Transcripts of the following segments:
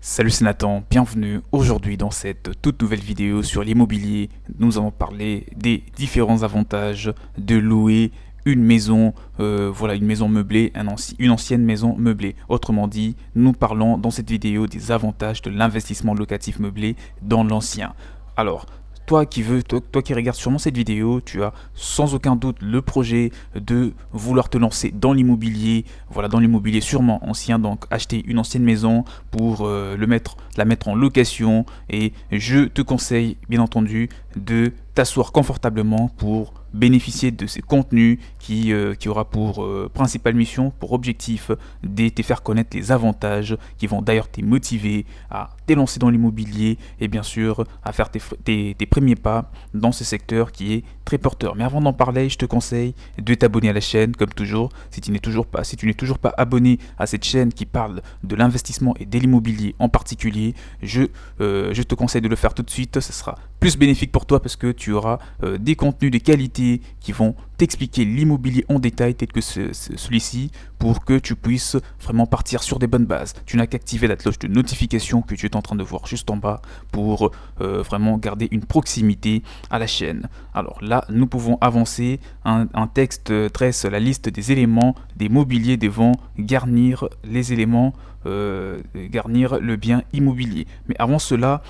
Salut, c'est Nathan, bienvenue aujourd'hui dans cette toute nouvelle vidéo sur l'immobilier. Nous allons parler des différents avantages de louer une maison, une maison meublée, une ancienne maison meublée. Autrement dit, nous parlons dans cette vidéo des avantages de l'investissement locatif meublé dans l'ancien. Alors, toi qui regardes sûrement cette vidéo, tu as sans aucun doute le projet de vouloir te lancer dans l'immobilier, dans l'immobilier sûrement ancien, donc acheter une ancienne maison pour la mettre en location. Et je te conseille bien entendu de t'asseoir confortablement pour bénéficier de ces contenus qui aura pour principale mission, pour objectif, de te faire connaître les avantages qui vont d'ailleurs te motiver à t'élancer dans l'immobilier et bien sûr à faire tes premiers pas dans ce secteur qui est très porteur. Mais avant d'en parler, je te conseille de t'abonner à la chaîne comme toujours. Si tu n'es toujours pas abonné à cette chaîne qui parle de l'investissement et de l'immobilier en particulier, je te conseille de le faire tout de suite. Ce sera plus bénéfique pour toi parce que tu auras des contenus de qualité qui vont t'expliquer l'immobilier en détail tel que celui-ci pour que tu puisses vraiment partir sur des bonnes bases. Tu n'as qu'à activer la cloche de notification que tu es en train de voir juste en bas pour vraiment garder une proximité à la chaîne. Alors là, nous pouvons avancer. Un texte dresse la liste des éléments des mobiliers devant garnir les éléments, garnir le bien immobilier. Mais avant cela,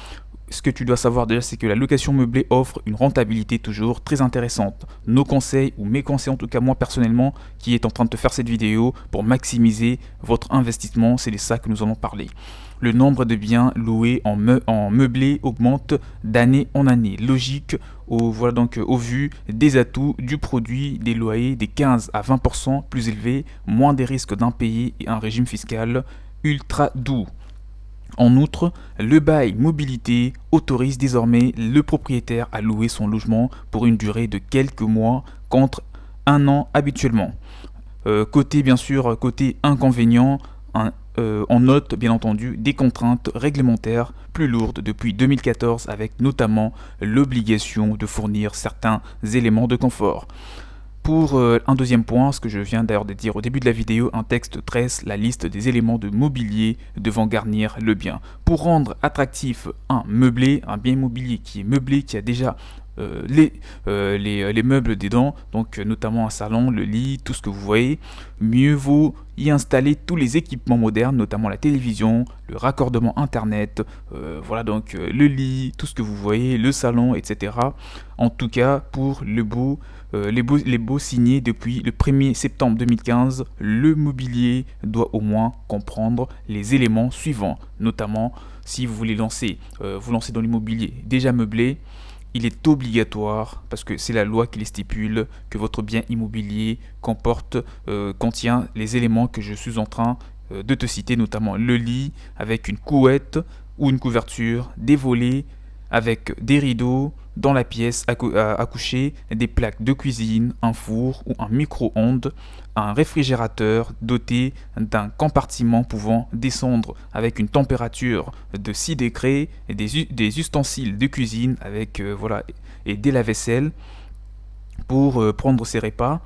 ce que tu dois savoir déjà, c'est que la location meublée offre une rentabilité toujours très intéressante. Nos conseils, ou mes conseils en tout cas moi personnellement, qui est en train de te faire cette vidéo pour maximiser votre investissement, c'est de ça que nous allons parler. Le nombre de biens loués en meublé augmente d'année en année. Logique au vu des atouts du produit, des loyers des 15 à 20% plus élevés, moins des risques d'impayés et un régime fiscal ultra doux. En outre, le bail mobilité autorise désormais le propriétaire à louer son logement pour une durée de quelques mois contre un an habituellement. Côté inconvénient, on note bien entendu des contraintes réglementaires plus lourdes depuis 2014 avec notamment l'obligation de fournir certains éléments de confort. Pour un deuxième point, ce que je viens d'ailleurs de dire au début de la vidéo, un texte dresse la liste des éléments de mobilier devant garnir le bien. Pour rendre attractif un bien immobilier qui est meublé, qui a déjà les meubles dedans, donc notamment un salon, le lit, tout ce que vous voyez, mieux vaut y installer tous les équipements modernes, notamment la télévision, le raccordement internet, le lit, tout ce que vous voyez, le salon, etc. En tout cas, pour les baux signés depuis le 1er septembre 2015, le mobilier doit au moins comprendre les éléments suivants, notamment si vous voulez vous lancer dans l'immobilier déjà meublé. Il est obligatoire, parce que c'est la loi qui les stipule, que votre bien immobilier contient les éléments que je suis en train de te citer, notamment le lit avec une couette ou une couverture, des volets avec des rideaux dans la pièce à coucher, des plaques de cuisine, un four ou un micro-ondes, un réfrigérateur doté d'un compartiment pouvant descendre avec une température de 6 degrés, et des ustensiles de cuisine et des lave-vaisselle pour prendre ses repas,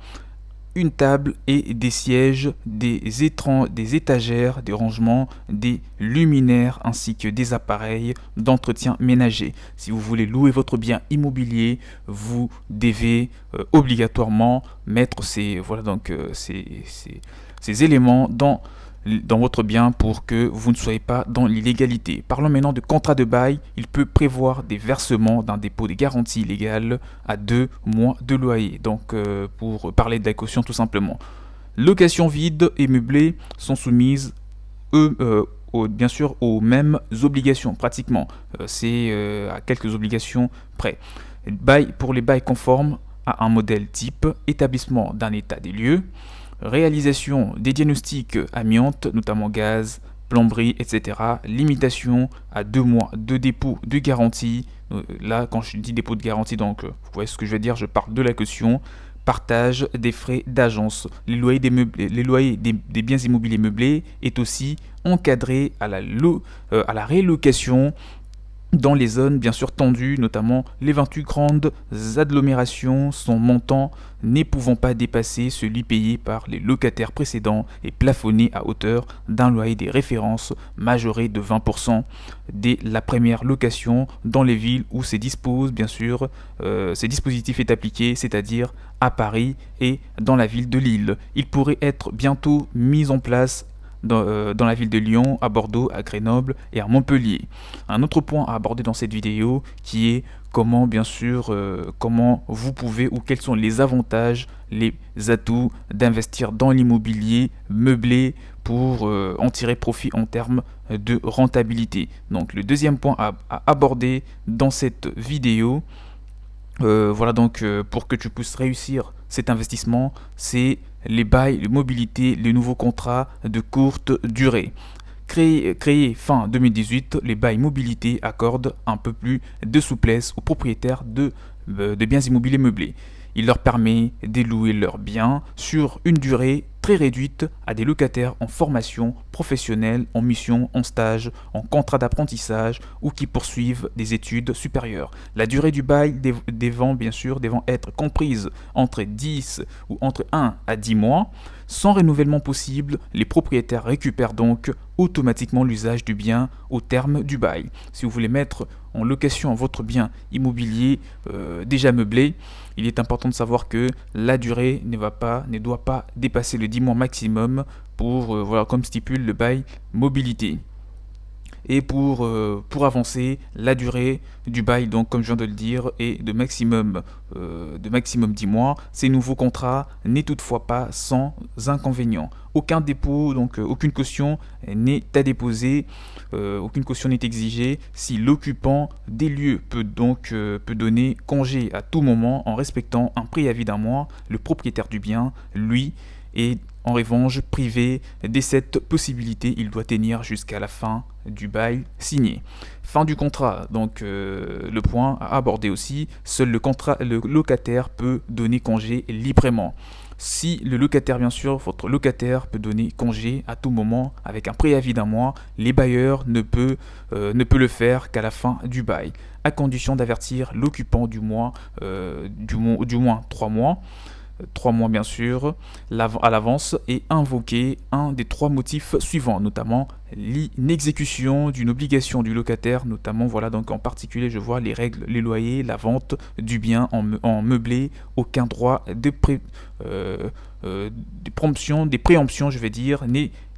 une table et des sièges, des étagères, des rangements, des luminaires ainsi que des appareils d'entretien ménager. Si vous voulez louer votre bien immobilier, vous devez obligatoirement mettre ces éléments dans votre bien pour que vous ne soyez pas dans l'illégalité. Parlons maintenant de contrat de bail. Il peut prévoir des versements d'un dépôt de garantie légale à 2 mois de loyer. Donc pour parler de la caution tout simplement. Location vide et meublée sont soumises bien sûr aux mêmes obligations pratiquement. C'est à quelques obligations près. Pour les bails conformes à un modèle type, établissement d'un état des lieux, réalisation des diagnostics amiante, notamment gaz, plomberie, etc. Limitation à 2 mois de dépôt de garantie. Là, quand je dis dépôt de garantie, donc vous voyez ce que je veux dire, je parle de la caution. Partage des frais d'agence. Les loyers des biens immobiliers meublés est aussi encadré à la rélocation dans les zones bien sûr tendues, notamment les 28 grandes agglomérations, son montant ne pouvant pas dépasser celui payé par les locataires précédents et plafonné à hauteur d'un loyer des références majoré de 20% dès la première location dans les villes où ces dispositif est appliqué, c'est-à-dire à Paris et dans la ville de Lille. Il pourrait être bientôt mis en place dans la ville de Lyon, à Bordeaux, à Grenoble et à Montpellier. Un autre point à aborder dans cette vidéo qui est comment comment vous pouvez ou quels sont les avantages, les atouts d'investir dans l'immobilier meublé pour en tirer profit en termes de rentabilité. Donc le deuxième point à aborder dans cette vidéo, pour que tu puisses réussir cet investissement, c'est les bails, les mobilités, les nouveaux contrats de courte durée. Créé fin 2018, les bails mobilité accordent un peu plus de souplesse aux propriétaires de biens immobiliers meublés. Il leur permet de louer leurs biens sur une durée très réduite à des locataires en formation professionnelle, en mission, en stage, en contrat d'apprentissage ou qui poursuivent des études supérieures. La durée du bail devant être comprise entre 10 ou entre 1 à 10 mois. Sans renouvellement possible, les propriétaires récupèrent donc automatiquement l'usage du bien au terme du bail. Si vous voulez mettre en location votre bien immobilier déjà meublé, il est important de savoir que la durée ne doit pas dépasser le 10 mois maximum pour, comme stipule le bail mobilité. Et pour avancer, la durée du bail, donc comme je viens de le dire, est de maximum 10 mois. Ces nouveaux contrats n'est toutefois pas sans inconvénients. Aucun dépôt, donc aucune caution n'est à déposer, aucune caution n'est exigée. Si l'occupant des lieux peut donner congé à tout moment en respectant un préavis d'un mois, le propriétaire du bien, lui, est en revanche privé de cette possibilité. Il doit tenir jusqu'à la fin du bail signé. Fin du contrat, donc le point à aborder aussi, seul le locataire peut donner congé librement. Si le locataire, votre locataire peut donner congé à tout moment avec un préavis d'un mois, les bailleurs ne peut le faire qu'à la fin du bail, à condition d'avertir l'occupant du moins 3 mois. 3 mois bien sûr, à l'avance et invoquer un des 3 motifs suivants, notamment l'inexécution d'une obligation du locataire, notamment donc en particulier je vois les règles, les loyers, la vente du bien en meublé, aucun droit de préemption n'est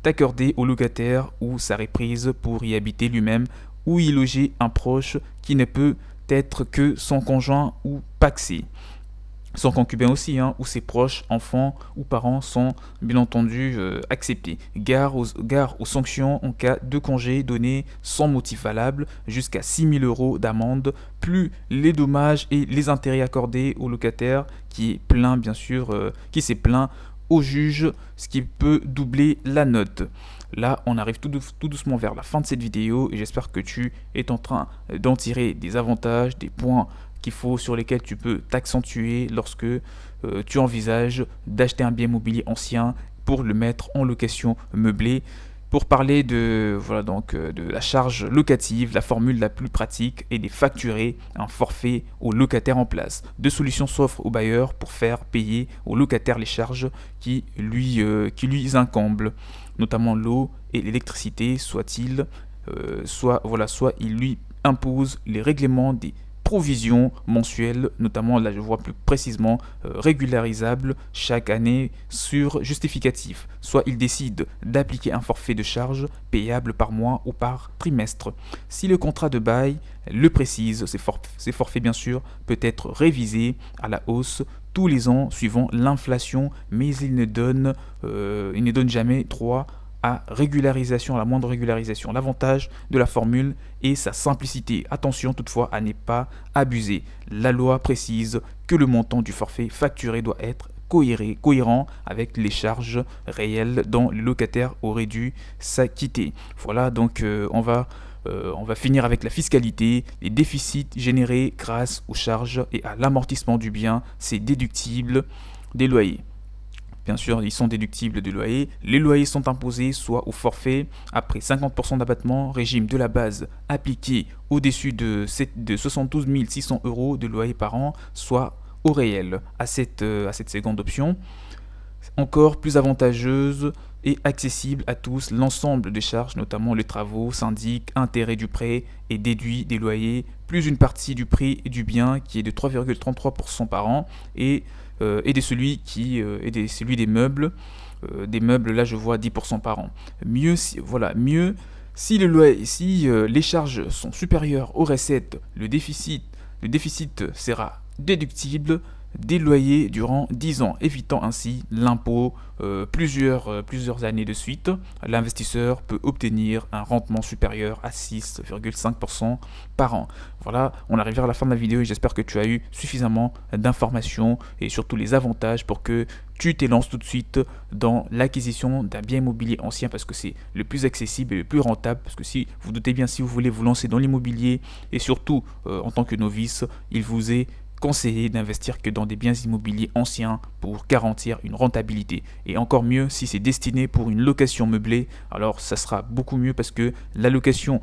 accordé au locataire ou sa reprise pour y habiter lui-même ou y loger un proche qui ne peut être que son conjoint ou pacsé. Son concubin aussi, ou ses proches, enfants ou parents sont bien entendu acceptés. Gare aux sanctions en cas de congé donné sans motif valable, jusqu'à 6 000 € d'amende, plus les dommages et les intérêts accordés au locataire qui s'est plaint au juge, ce qui peut doubler la note. Là, on arrive tout doucement vers la fin de cette vidéo et j'espère que tu es en train d'en tirer des avantages, des points sur lesquels tu peux t'accentuer lorsque tu envisages d'acheter un bien immobilier ancien pour le mettre en location meublée. Pour parler de la charge locative, la formule la plus pratique est de facturer un forfait au locataire en place. 2 solutions s'offrent au bailleur pour faire payer au locataire les charges qui lui incombent, notamment l'eau et l'électricité, soit il lui impose les règlements des provisions mensuelles, notamment là je vois plus précisément régularisables chaque année sur justificatif, soit il décide d'appliquer un forfait de charge payable par mois ou par trimestre. Si le contrat de bail le précise, ces forfaits bien sûr peut être révisé à la hausse tous les ans suivant l'inflation, mais il ne donne jamais droit à la moindre régularisation. L'avantage de la formule est sa simplicité. Attention toutefois à ne pas abuser. La loi précise que le montant du forfait facturé doit être cohérent avec les charges réelles dont le locataire aurait dû s'acquitter. Voilà, donc on va finir avec la fiscalité, les déficits générés grâce aux charges et à l'amortissement du bien, c'est déductible des loyers. bien sûr, ils sont déductibles du loyer. Les loyers sont imposés soit au forfait, après 50% d'abattement, régime de la base appliqué au-dessus de 72 600 euros de loyer par an, soit au réel. À cette seconde option, encore plus avantageuse et accessible à tous, l'ensemble des charges, notamment les travaux, syndic, intérêt du prêt et déduit des loyers, plus une partie du prix du bien qui est de 3,33% par an et de celui des meubles. Des meubles, là je vois 10% par an. Mieux si les charges sont supérieures aux recettes, le déficit sera déductible des loyers durant 10 ans, évitant ainsi l'impôt plusieurs années de suite. L'investisseur peut obtenir un rendement supérieur à 6,5% par an. Voilà, on arrive à la fin de la vidéo et j'espère que tu as eu suffisamment d'informations et surtout les avantages pour que tu t'élances tout de suite dans l'acquisition d'un bien immobilier ancien parce que c'est le plus accessible et le plus rentable. Parce que si vous doutez bien, si vous voulez vous lancer dans l'immobilier et surtout en tant que novice, il vous est conseillé d'investir que dans des biens immobiliers anciens pour garantir une rentabilité. Et encore mieux si c'est destiné pour une location meublée, alors ça sera beaucoup mieux parce que la location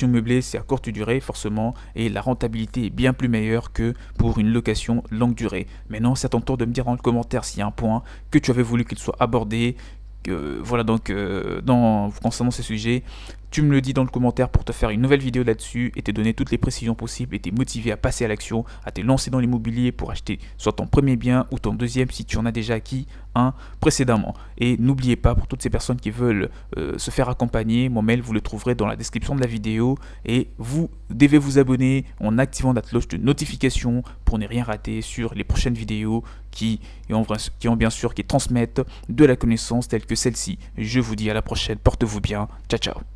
meublée, c'est à courte durée forcément et la rentabilité est bien plus meilleure que pour une location longue durée. Maintenant, c'est à ton tour de me dire dans le commentaire s'il y a un point que tu avais voulu qu'il soit abordé. Concernant ce sujet, tu me le dis dans le commentaire pour te faire une nouvelle vidéo là-dessus et te donner toutes les précisions possibles et te motiver à passer à l'action, à te lancer dans l'immobilier pour acheter soit ton premier bien ou ton deuxième si tu en as déjà acquis un précédemment. Et n'oubliez pas, pour toutes ces personnes qui veulent se faire accompagner, mon mail vous le trouverez dans la description de la vidéo et vous devez vous abonner en activant la cloche de notification pour ne rien rater sur les prochaines vidéos qui transmettent de la connaissance telle que celle-ci. Je vous dis à la prochaine, portez-vous bien, ciao ciao.